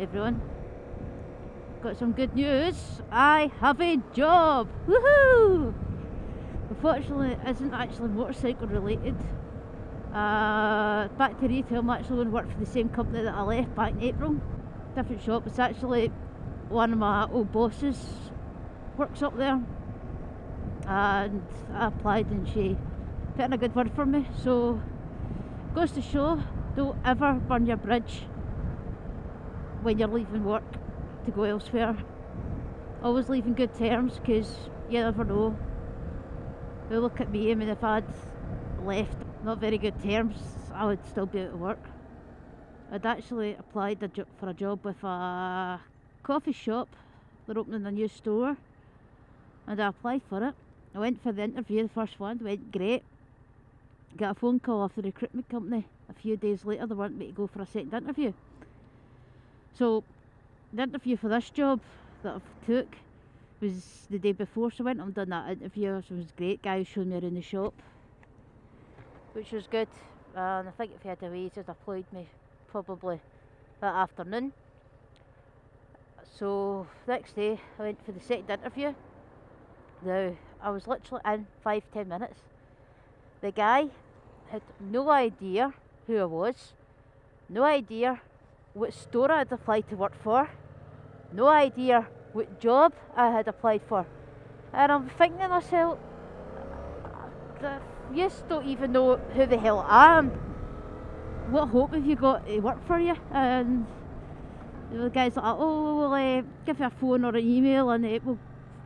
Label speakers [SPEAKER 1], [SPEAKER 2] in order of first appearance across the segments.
[SPEAKER 1] everyone. Got some good news. I have a job. Woohoo! Unfortunately, it isn't actually motorcycle related. Back to retail. I'm actually going to work for the same company that I left back in April. Different shop. It's actually one of my old bosses works up there, and I applied and she put in a good word for me. So goes to show, don't ever burn your bridge when you're leaving work to go elsewhere. Always leave in good terms, because you never know. They look at me, I mean, if I'd left not very good terms, I would still be out of work. I'd actually applied for a job with a coffee shop. They're opening a new store, and I applied for it. I went for the interview, the first one, went great. Got a phone call off the recruitment company a few days later. They wanted me to go for a second interview. So the interview for this job that I took was the day before, so I went and done that interview. So it was great. Guy was showing me around the shop, which was good. And I think if he had a raise, he'd employed me probably that afternoon. So next day I went for the second interview. Now I was literally in 5-10 minutes. The guy had no idea who I was, no idea what store I had applied to work for, no idea what job I had applied for. And I'm thinking to myself, you don't even know who the hell I am. What hope have you got to work for you? And the guy's like, oh, we'll give you a phone or an email and we'll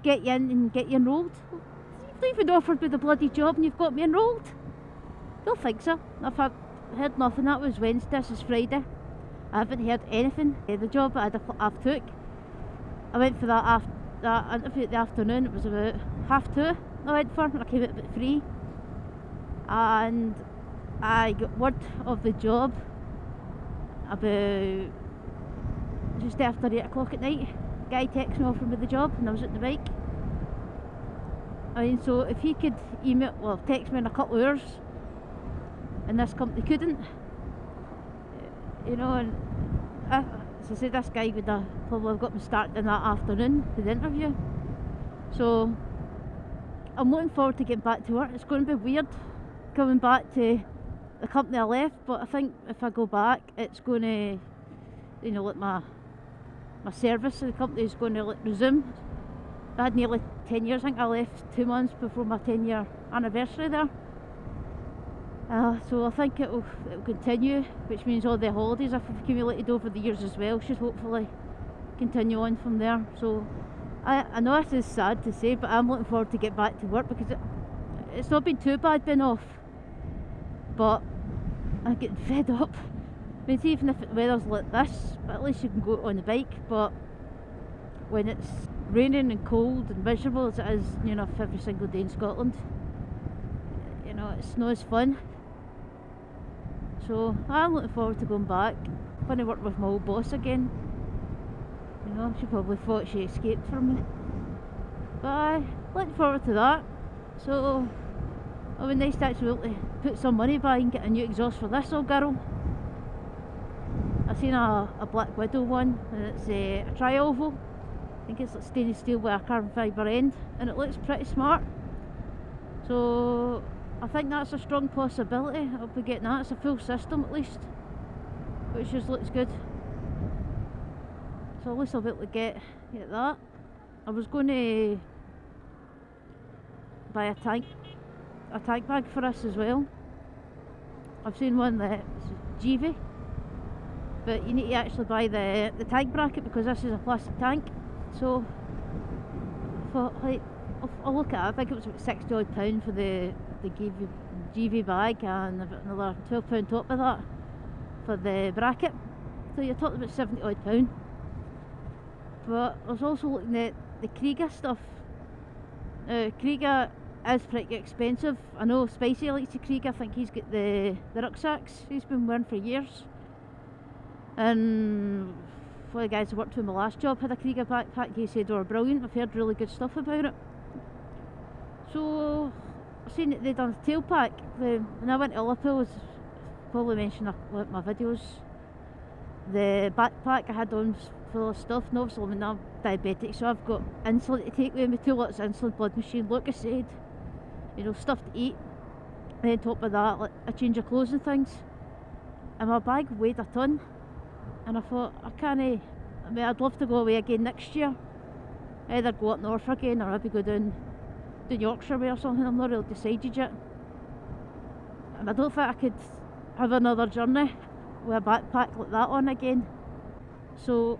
[SPEAKER 1] get you in and get you enrolled. You've even offered me the bloody job and you've got me enrolled? Don't think so. I've heard nothing. That was Wednesday, this is Friday. I haven't heard anything. The job that I've took, I went for that interview in the afternoon. It was about 2:30 I went for, and I came out about 3. And I got word of the job about just after 8 o'clock at night. Guy texted me offering me the job, and I was at the bike. I mean, so if he could text me in a couple of hours, and this company couldn't, you know, and as I said, this guy would have probably got me started in that afternoon for the interview. So I'm looking forward to getting back to work. It's going to be weird coming back to the company I left, but I think if I go back, it's going to, you know, like my service to the company is going to resume. I had nearly 10 years. I think I left 2 months before my 10-year anniversary there. So I think it'll continue, which means all the holidays I've accumulated over the years as well should hopefully continue on from there. So I know this is sad to say, but I'm looking forward to get back to work, because it's not been too bad being off, but I'm getting fed up. I mean, even if the weather's like this, but at least you can go on the bike. But when it's raining and cold and miserable as it is, you know, every single day in Scotland, you know, it's not as fun. So I'm looking forward to going back. I'm going to work with my old boss again. You know, she probably thought she escaped from me, but I'm looking forward to that. So it would be nice to actually be able to put some money by and get a new exhaust for this old girl. I seen a Black Widow one, and it's a tri-oval. I think it's like stainless steel with a carbon fibre end, and it looks pretty smart. So I think that's a strong possibility. I'll be getting that. It's a full system at least, which just looks good. So at least I'll be able to get that. I was going to buy a tank bag for us as well. I've seen one that's GV, but you need to actually buy the tank bracket, because this is a plastic tank. So I'll look at it. I think it was about £60 odd for the GV bag, and another £12 top of that for the bracket. So you're talking about £70 odd. But I was also looking at the Kreiga stuff. Kreiga is pretty expensive. I know Spicy likes the Kreiga. I think he's got the rucksacks he's been wearing for years. And one of the guys I worked with in my last job had a Kreiga backpack. He said they were brilliant. I've heard really good stuff about it. So I've seen that they've done a tail pack. When I went to Liverpool, as probably mentioned in my videos, the backpack I had on was full of stuff, and obviously I'm now diabetic, so I've got insulin to take with me, 2 lots of insulin, blood machine, like I said, you know, stuff to eat, and then on top of that, like a change of clothes and things, and my bag weighed a ton, and I thought, I mean, I'd love to go away again next year, either go up north again, or maybe go down Yorkshire way or something. I'm not really decided yet, and I don't think I could have another journey with a backpack like that on again. So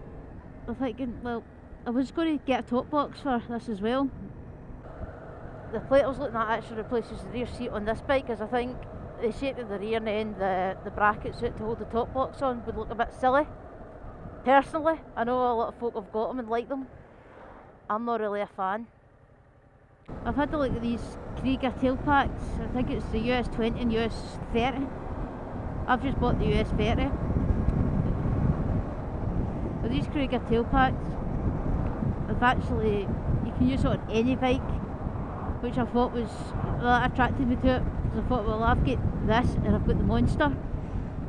[SPEAKER 1] I'm thinking, well, I was going to get a top box for this as well. The plate I was looking at actually replaces the rear seat on this bike, because I think the shape of the rear and then the brackets out to hold the top box on would look a bit silly. Personally, I know a lot of folk have got them and like them. I'm not really a fan. I've had a look at these Kreiga tail packs. I think it's the US 20 and US 30. I've just bought the US 30. But these Kreiga tail packs, you can use it on any bike, which I thought was, well, that attracted me to it, because I thought, well, I've got this and I've got the Monster,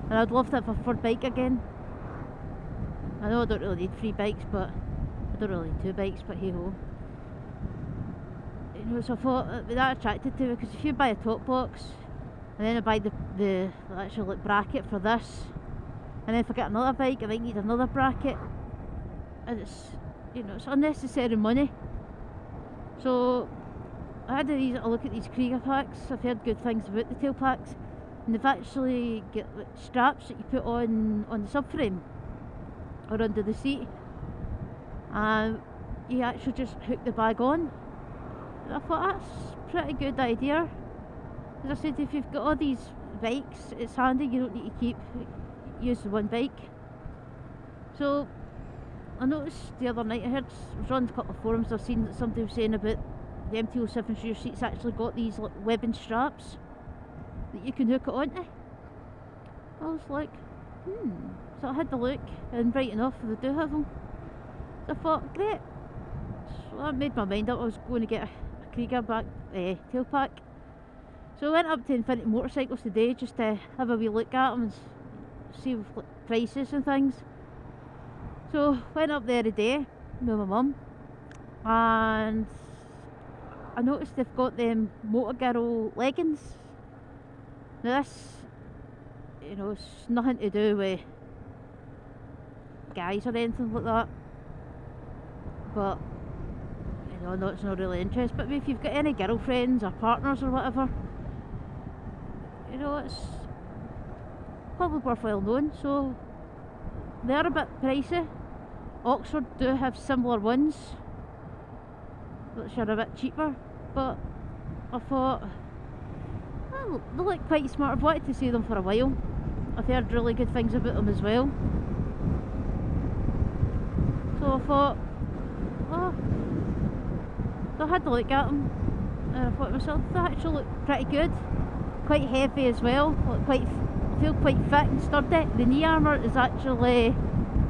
[SPEAKER 1] and I'd love to have a third bike again. I know I don't really need 3 bikes, but I don't really need 2 bikes, but hey ho. You know, so I thought it'd be that attracted to me, because if you buy a top box and then I buy the actual like bracket for this, and then if I get another bike I might need another bracket, and it's, you know, it's unnecessary money. So I had a look at these Kreiga packs. I've heard good things about the tail packs, and they've actually got like straps that you put on the subframe or under the seat, and you actually just hook the bag on. I thought that's a pretty good idea. As I said, if you've got all these bikes, it's handy, you don't need to use the one bike. So I noticed the other night, I was on a couple of forums, I've seen that somebody was saying about the MT-07's rear seats actually got these like webbing straps that you can hook it onto. I was like, so I had to look, and right enough, they do have them. So I thought, great. So I made my mind up, I was going to get a Kreiga tail pack. So I went up to Infinity Motorcycles today just to have a wee look at them and see prices and things. So went up there today with my mum, and I noticed they've got them Motogirl leggings. Now this, you know, it's nothing to do with guys or anything like that, but you know, no, it's not really interest. But if you've got any girlfriends or partners or whatever, you know, it's probably worthwhile knowing. So they're a bit pricey. Oxford do have similar ones which are a bit cheaper, but I thought, well, they look quite smart. I've wanted to see them for a while. I've heard really good things about them as well. So I thought, oh, so I had to look at them, and I thought to myself, they actually look pretty good. Quite heavy as well, feel quite fit and sturdy. The knee armour is actually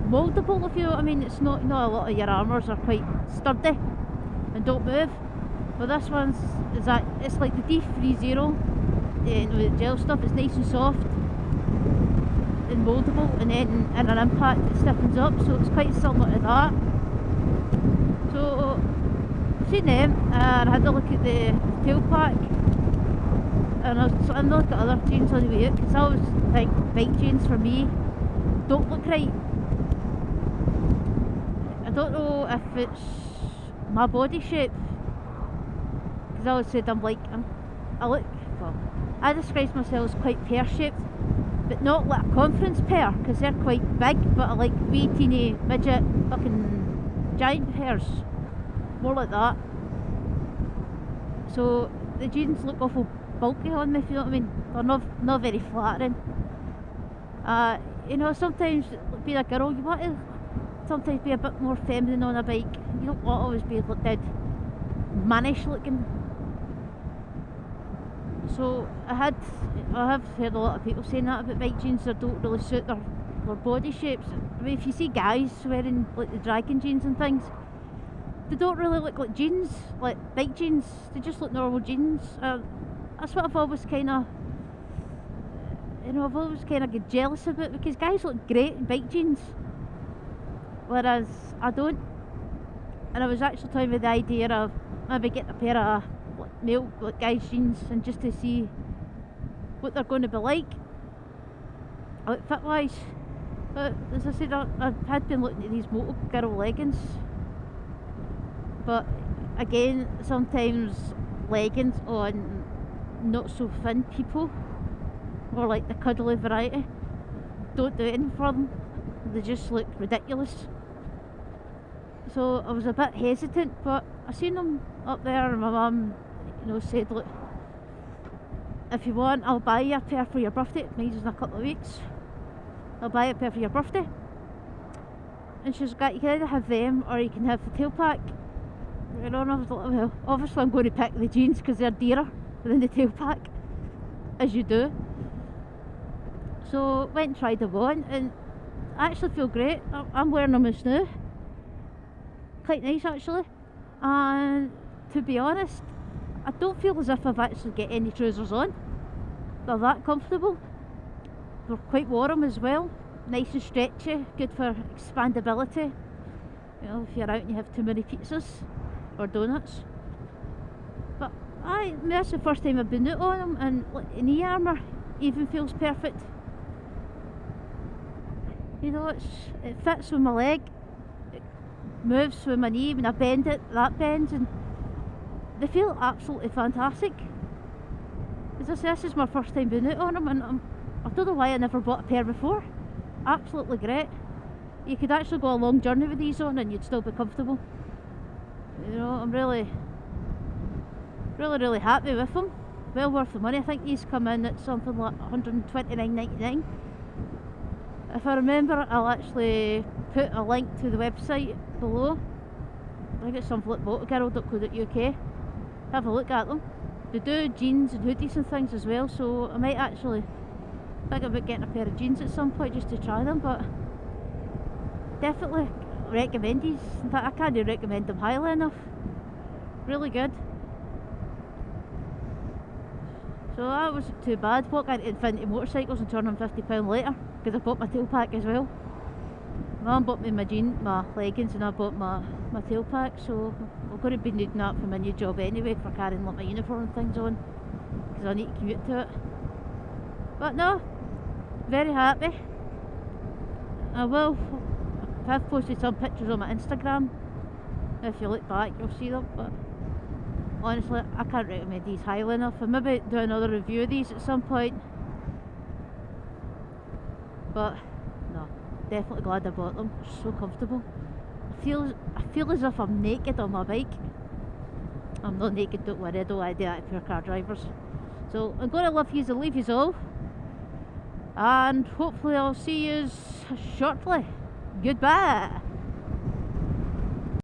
[SPEAKER 1] mouldable, if you know what I mean. It's not a lot of your armours are quite sturdy and don't move. But this one's it's like the D30, the gel stuff. It's nice and soft and mouldable, and then in an impact it stiffens up, so it's quite similar to that. So I've seen them, and I had a look at the tail pack, and I was having a look at other jeans on the way out, because I always think bike jeans for me don't look right. I don't know if it's my body shape, because I always said I describe myself as quite pear-shaped, but not like a conference pear, because they're quite big, but I like wee teeny midget fucking giant pears, more like that. So the jeans look awful bulky on me, if you know what I mean. They're not very flattering. You know, sometimes being a girl, you want to sometimes be a bit more feminine on a bike. You don't want to always be like dead mannish looking. So I have heard a lot of people saying that about bike jeans, that don't really suit their body shapes. I mean, if you see guys wearing like the dragon jeans and things, they don't really look like jeans, like bike jeans. They just look normal jeans. That's what I've always kind of you know, I've always kind of get jealous of it because guys look great in bike jeans, whereas I don't. And I was actually toying with the idea of maybe getting a pair of male guys jeans and just to see what they're going to be like outfit wise. But as I said, I had been looking at these Motogirl leggings, but again, sometimes leggings on not so thin people, or like the cuddly variety, don't do anything for them. They just look ridiculous. So I was a bit hesitant, but I seen them up there and my mum, you know, said, look, if you want, I'll buy you a pair for your birthday. Mine's in a couple of weeks. I'll buy you a pair for your birthday. And she's got, you can either have them or you can have the tail pack. You know, and I was like, well, obviously I'm going to pick the jeans because they're dearer than the tail pack, as you do. So went and tried them on and I actually feel great. I'm wearing them just now. Quite nice actually. And to be honest, I don't feel as if I've actually got any trousers on. They're that comfortable. They're quite warm as well. Nice and stretchy, good for expandability. You know, if you're out and you have too many pizzas or donuts. But that's the first time I've been out on them, and like, knee armour even feels perfect. You know, it fits with my leg, it moves with my knee. When I bend it, that bends, and they feel absolutely fantastic. As I say, this is my first time being out on them, and I don't know why I never bought a pair before. Absolutely great. You could actually go a long journey with these on and you'd still be comfortable. You know, I'm really happy with them. Well worth the money. I think these come in at something like $129.99. If I remember, I'll actually put a link to the website below. I think it's something like motogirl.co.uk. Have a look at them. They do jeans and hoodies and things as well, so I might actually think about getting a pair of jeans at some point just to try them, but definitely recommend these. In fact, I can't recommend them highly enough. Really good. So that wasn't too bad. Walk into Infinity Motorcycles and turn them £50 later because I bought my tail pack as well. Mum bought me my leggings and I bought my tail pack, so I'm going to be needing that for my new job anyway for carrying like my uniform and things on because I need to commute to it. But no, very happy. I've posted some pictures on my Instagram. If you look back you'll see them, but honestly I can't recommend these highly enough. I'll maybe do another review of these at some point, but no, definitely glad I bought them. They're so comfortable. I feel as if I'm naked on my bike. I'm not naked, don't worry, I don't do that for car drivers. So I'm going to love yous and leave yous all, and hopefully I'll see yous shortly. Goodbye.